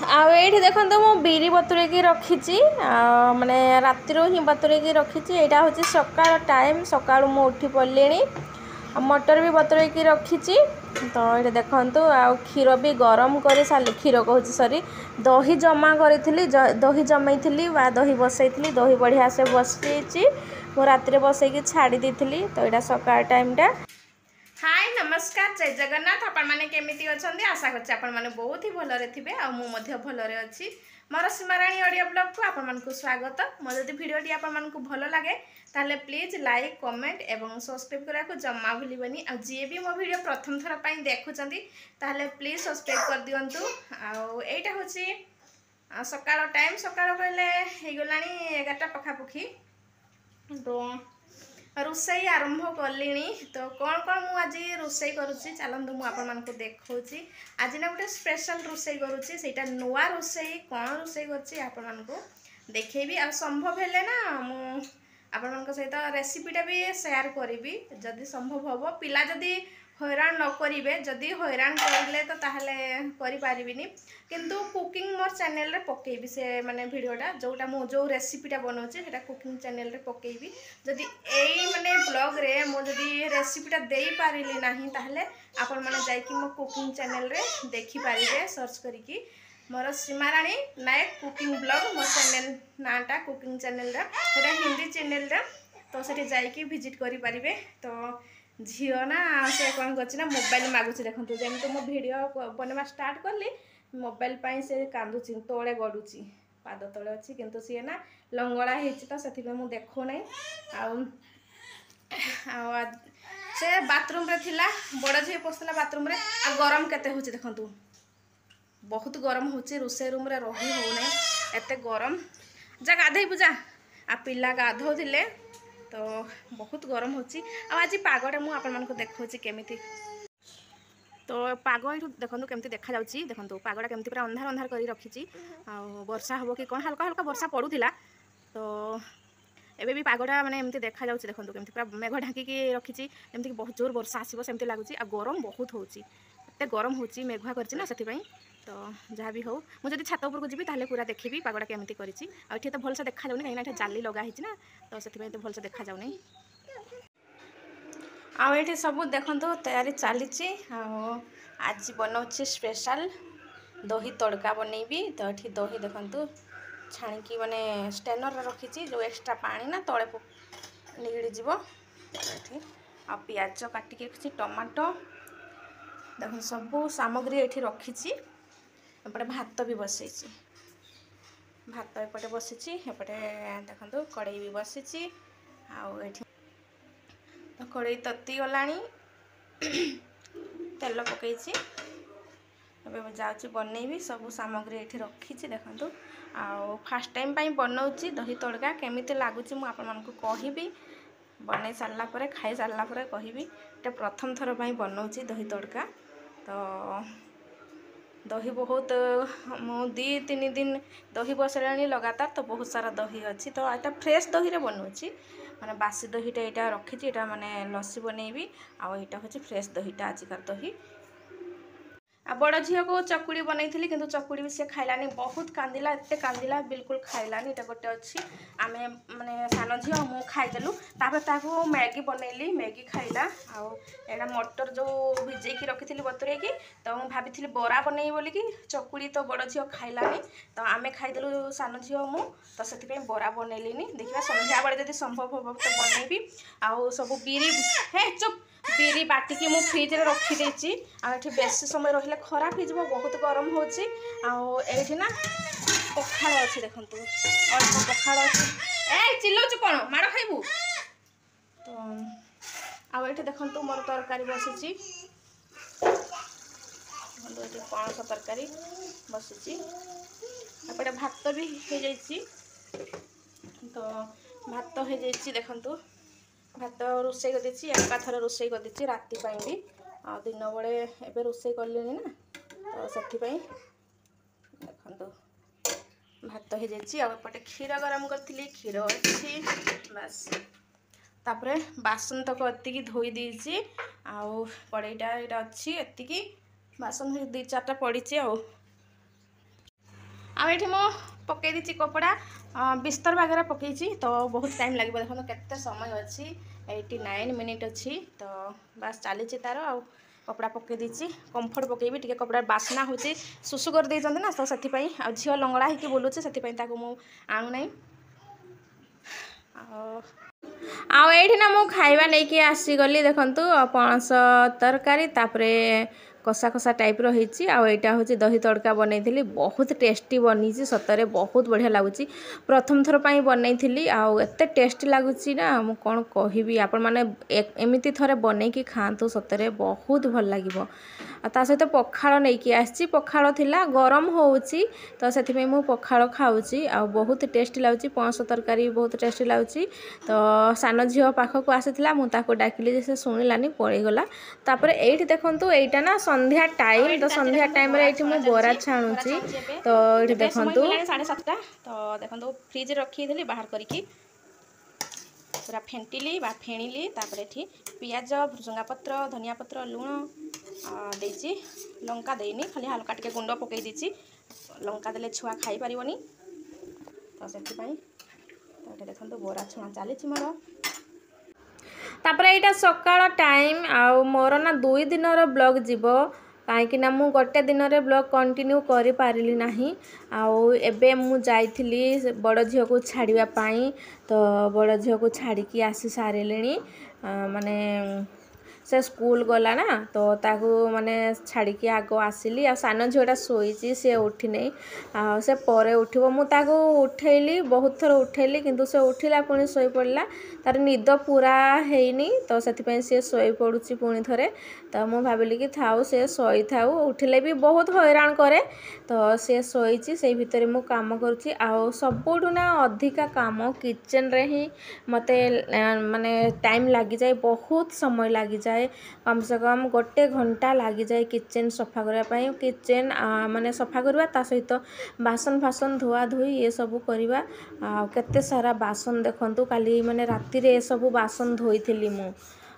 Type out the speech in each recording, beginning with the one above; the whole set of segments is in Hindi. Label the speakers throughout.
Speaker 1: आईठी देखो मु बिरी बतुरेकी रखी माने राति ही बतुरेकी रखी यहाँ हूँ सकाल टाइम सका मु उठी पड़े मटर भी बतुरेकी रखी तो ये देखु क्षीर भी गरम कर सारे क्षीर कहूँ सॉरी दही जमा करी दही जमाई दही बसई दही बढ़िया से बसई मु राति बसई छाड़ी दी तो यहाँ सकाल टाइमटा। हाय नमस्कार जय जगन्नाथ आपण मैंने केमिति अछंदी आशा करछि आपण माने बहुत ही भलरे थिबे आ मु मध्य भलरे अछि मोर सीमाराणी ऑडियो ब्लॉग को आपण मानकु स्वागत। मो जदि वीडियोटी आपण मानकु भलो लागे ताले प्लीज लाइक कमेंट एवं सब्सक्राइब करा को जम्मा भूलिबनी आ जे भी मो वीडियो प्रथम थर पई देखुचंदी ताले प्लीज सब्सक्राइब कर दियंतु। आ एटा होछि सकाळ टाइम सकाळ कहले हे गलानी 11टा पखापुखी तो रोसई आरंभ कली तो कौन कौन मुझे रोसई करुच्ची चलतु मुझे देखी आज ना गोटे स्पेशल रोसई करुच्ची सेटा नुआ रोसई कौन रोसई कर देखेबी आ संभव हेले ना मुझे सहित रेसिपीटा भी शेयर करी जदि संभव हम पिला जदि हैरान न करेंगे जदि हैरान करें तो ताहले करिपारिबिनी किंतु कुकिंग मोर चैनल रे पकेबी से माने वीडियोटा जोटा मु जो रेसिपीटा बनाउछि सेटा कुकिंग चैनल रे पकेबी जदि एई माने ब्लॉग रे मु जदि रेसिपीटा देई पारिली नाही ताहले आपण माने जाई कि मो कुकिंग चैनल रे देखि पारिबे सर्च करिकि मोर सीमाराणी नायक कुकिंग ब्लॉग मो चैनल नाटा कुकिंग चैनल रा सेटा हिंदी चैनल रा तो सेठी जाई कि विजिट करि पारिबे। तो झील ना से कौन कर मोबाइल मागुच देखो जमी तो मो भिड बनवा स्टार्ट कली मोबाइल पाई से कांदुची तले गड़ुची पाद तले अच्छी किंतु सी ना लंगड़ा हो से मुझे देखो ना से बाथरूम रे थिला बड़ झी पसला बाथरूम रे आ गरम केते होची देखंतु बहुत गरम होची रोसे रूम रे रही हो ना एते गरम जा गाधई पूजा आ पिला गाधो थिले तो बहुत गरम होची आज पागटा मु आपण मानको देखौची केमिति तो पाग ये देखो केमती देखा जाउची देखो पागटा केमती पूरा अंधार अंधार करी रखी आ वर्षा हम कि कौन हल्का हल्का वर्षा पड़ूला तो एबे भी पागटा माने एमती देखा जाउची देखो केमती पूरा मेघ ढांकी रखी एमती बहुत जोर वर्षा आसीबो सेमती लागुची आ गरम बहुत होची एते गरम होची मेघुआ करची ना सेति पई तो जहाँ भी हो मुझे छात उपरको जी ताले पूरा देखी पागटा केमती करिची आ एठी तो भलसे देखा जाउनी कहीं जाली लगा हिची ना तो सेति तो भलसे देखा जाउनी आ एठी सब देखंतु तैयारी चलीची आज बनाउची स्पेशल दही तड़का बनैबी तो एठी दही देखंतु छाणिकी माने स्टेनर रखीची जो एक्स्ट्रा पानी ना तळे निगड़ी जीवो एठी आ प्याज काटिकी रखीची टमाटो देखो सब सामग्री एठी रखीची एपटे भात भी बसैची भात एपटे बसीची एपटे देखंतु कड़ाई भी बसीची आउ एठी तो कड़ाई तती गलानी तेल पकईची एबे जाउची बनैबी सब सामग्री एठी रखीची देखंतु आउ फास्ट टाइम पई बनाउची दही तड़का केमिति लागुची मु आपन मानकु कहिबी बनै सारला परे खाई सारला परे कहिबी एटा प्रथम थर पई बनाउची दही तड़का तो दही बहुत मु 2-3 दिन दही बसलानी लगातार तो बहुत सारा दही अच्छी तो यहाँ फ्रेश दही रे बनौची माने बासी दहीटा यहाँ रखी यहाँ माने लस्सी बनैबी आ यहाँ हूँ फ्रेश दहीटा आजिकार दही आ बड़ झील को चकुड़ी बनई किंतु चकुड़ी भी सी खाइलानी बहुत कांदिला एते कांदिला बिल्कुल खाइलानी एटा गोटे अच्छी आमे माने सान झील मु खाइदेलु तापर ताको मैगी बनैली मैगी खाइला आ एटा मटर जो भिजेकी रखी बतुरेकी तो मु भाभी बरा बनई बोली कि चकुड़ी तो बड़ झील खाइलानी तो आमे खाइदेलु सान झील मु तो से बरा बनैलिनी देखिबा संध्या बेले जदि संभव हो तो बनैबी आ सब बिरी हे चुप बिरी बाटिकी मु फ्रिज रे रखी देछि आ एठी बेसी समय रहिले खराब हो जिवो बहुत गरम होछि आ एठी ना पखाड़ अछि देखंतु अल्प पखाड़ अछि ए चिल्लौछु कोन मार खाइबू तो आ एठी देखंतु मोर तरकारी बसिछि बंदो एठी पणस तरकारी बसिछि एपटे भात भी हे जाइछि तो भात हो जाइछि देखंतु भात रोसई कर देछि एका थर रोसई कर देछि राति पई भी आ दिन बेले एबे रोसई करलेनी ना तो सेठी पई देखंतु भात हो जाइछि आ पटे क्षीर गरम करथिली क्षीर अछि बस तापरे बासन तक एतिकी धोई देछि आ कड़ाईटा एटा अछि एतिकी बासन 2-4टा पड़ीछि आ आठ मु पकई दी कपड़ा बिस्तर वगैरह पकई तो बहुत टाइम लगे देखो केते समय अच्छी 89 मिनिट अच्छी तो बस चली तार आ कपड़ा पकई दी कंफर्ट पकईबी टे कपड़ा बास्ना हो सुसु कर देना ना तो से झील लंगड़ा होकर बुलूचे से आणुना आठ ना मु खाइबा नहीं आसीगली देखु पणस तरकारी तापरे कषा कषा टाइप रही आईटा हूँ दही तड़का बनई बहुत टेस्टी बनी सतरे बहुत बढ़िया लगुच प्रथम थर पर बनई आते टेस्टी लगुच ना मु कौन कहबी आपण मैंने एमती थे बनई खातु सतरे बहुत भल लगे ता सहित पखाड़ नहीं आसी पखाड़ थिला गरम होउची तो से मु पखाड़ खाऊची आ बहुत टेस्टी लगुच पणस तरकारी बहुत टेस्टी लगुच तो सान झील पाखक आसीला मुझे डाकिली से शुणिलानी पड़ेगला तापर एठी देखंतु एटा ना संध्या टाइम तो संध्या टाइम रे एठी मु बोरा छाणुची तो एठी देखंतु 7:30 तो देखंतु फ्रिज रखी देली बाहर करके पूरा फेंटिली बा फेणिली तापर एठी पियाज भृसंगा पत्र धनिया पत्र लुण देची लंका देनी खाली हल्का टिके गुंड पकई देची लंका देले छुआ खाई परिवनी तो सेति पई तो एटा देखंतु बोरा छुआ चली मोर तापर एटा सकाळ टाइम आ मोर ना 2 दिनर ब्लॉग जीवो कहीं मु गोटे दिन रे ब्लॉग कंटिन्यू करि पारिली नाही आउ एबे मु जाइथिली बड़ झील को छाड़िया पाई तो बड़ झील को छाड़ी आसी सारे माने से स्कूल गला ना तो ताकू माने छाड़ी आग आसिली आ सान झीलटा शोची सी उठी नहीं से परे उठिबो मु ताकू उठेली बहुत थर उठेली किंतु से उठिला पुणी शोई पड़ला तार निद पूरा हैनी तो से सी शोई पड़ुची पुणी थरे तो मु भाविली कि थाउ से शोई थाउ उठिले भी बहुत हैरान करे तो सी शोची से भितर मु काम करुची आ सबुठु ना अधिका काम किचन रे ही मते माने टाइम लगी जाए बहुत समय लगी जाए कम से कम गोटे घंटा लगी जाए किचन सफा करने किचन माने सफा करवा ता सहित बासन फासन धुआ धुई ये सब करवा केते सारा बासन देखंतु काली माने राति रे सब बासन धोईथिली मु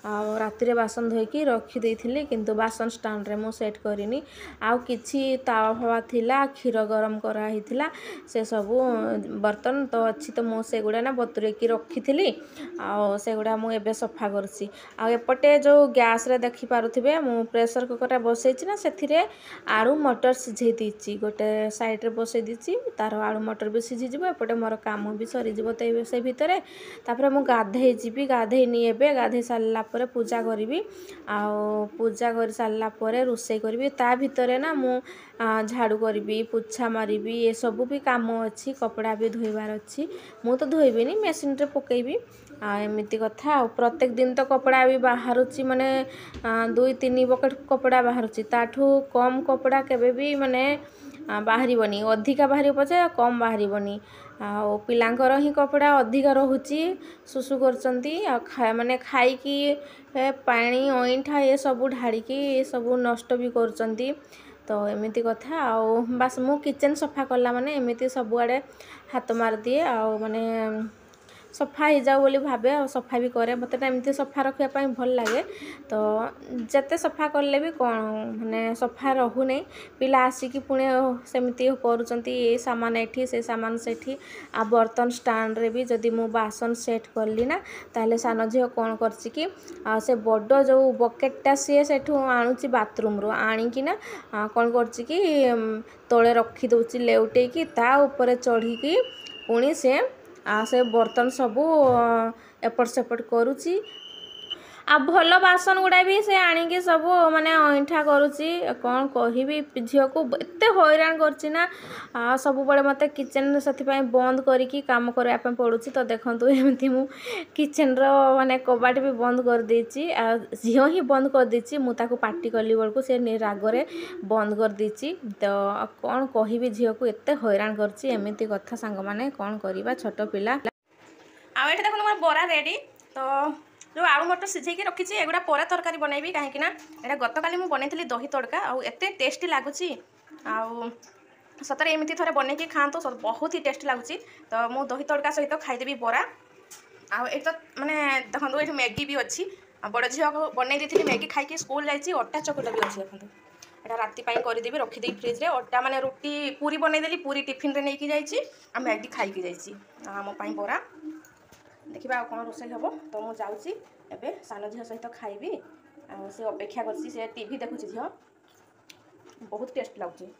Speaker 1: राति रे बासन धोईकी रखी देइथिली किंतु बासन स्टैंड रे मु सेट करिनी आउ किछि तावा हवा थिला क्षीर गरम करा हिथिला से सब बर्तन तो अच्छी तो मु से गुडा ना बतुरे की रखिथिली आ से गुडा मु एबे सफा करछि आ एपटे जो गैस रे देखि पारुथिबे मु प्रेशर कुकर रे बसैछि ना सेथिरे आलू मटर सिझै दिछि गोटे साइड रे बसै दिछि तार आलू मटर भी सिझि जिवो एपटे मोर काम भी सरी जिवो ते से भितरे तापर मु गाधै जिबी गाधै नि एबे गाधै सारला पर पूजा करी पूजा कर सारा पर रोषे करी ता भितर ना मु झाड़ू करी पोछा मारी ये सब भी काम अच्छी कपड़ा भी धोइबार अच्छी मु तो धोइबिनी मेसीन रे पकेबी एमती कथा प्रत्येक दिन तो कपड़ा भी बाहर माने 2-3 बकेट कपड़ा बाहर ताठू कम कपड़ा केबे भी माने बाहरिबनी अधिका बाहरी पछे कम बाहरिबनी आ पिलांकर ही कपड़ा अधिका रहुची सुसु करचंती माने खाइकी पानी अईठा ये सब ढाड़िकी ये सब नष्ट भी करचंती तो एमती कथा आ बास मु किचन सफा कला माने एमती सब आड़े हाथ मार दिए आ माने सफा हो जाऊ बोली भावे और सफा भी करे मत एमती सफा रखापी भल लगे तो जिते सफा कले भी कौन माने सफा रहू नहीं पिला आसिकी पुणे सेमती करुँचे ये सामान एठी से सामान सेठी आ बर्तन स्टैंड रे भी जदि मु बासन सेट करली ना ताले सान झील कौन करछि कि से बड़ जो बकेटा सी सेठू आणुची बाथरूम रो आणिकी ना कौन करछि कि तले रखी दउची लेउटेकी ता ऊपर चढ़ी पुणी से बर्तन सबू एपट सेपट करुची आ भल बासन गुड़ा भी से आणिकी सब माने अईठा करुची कौन कहबी झील को एत हैरान करना सब बड़े मत किचन से बंद करिकी काम करने पड़ुची तो देखंतु एमती मु किचन रो माने कबाट भी बंद कर देची झील ही बंद कर देची मु ताको पार्टी कली बेलू से रागरे बंद कर देची तो कौन कहबी झील को एत हैरान करची एमती कथा सांग माने कौन करिबा छोट पिला आ एठी देखो मोर बरा रेडी तो जो आलू मटर सिझेकी रखी एगुड़ा पर तरकारी बनैबी कहीं यहाँ गतकाली मुझे बनई दही तड़का आते टेस्टी लगुच सतरे एमती थे बनई खातु बहुत ही टेस्टी लगुच तो मु दही तड़का सहित खाईदेवी बरा आठ तो माने देखो ये मैगी भी अच्छी बड़ झील को बनई दी मैगी खाई स्कूल जाइए अटा चकटा भी अच्छी देखो এটা রাতি পাই କରିଦେବି ରଖିଦେବି ଫ୍ରିଜ୍ରେ। ଅଟା ମାନେ ରୁଟି ପୁରୀ ବନେଇଦେଲି, ପୁରୀ ଟିଫିନ୍ରେ ନେଇକି ଯାଇଛି, ଆଉ ମ୍ୟାଗି ଖାଇକି ଯାଇଛି। ଆମ ପାଇଁ ବରା। ଦେଖିବା ଆଉ କ'ଣ ରୋଷେଇ ହେବ। ତ ମୁଁ ଯାଉଛି ଏବେ ସାନ ଝିଅ ସହିତ ଖାଇବି। ଆଉ ସେ ଅପେକ୍ଷା କରିଛି, ସେ ଟିଭି ଦେଖୁଛି ଝିଅ। ବହୁତ ଟେଷ୍ଟ ଲାଗୁଛି।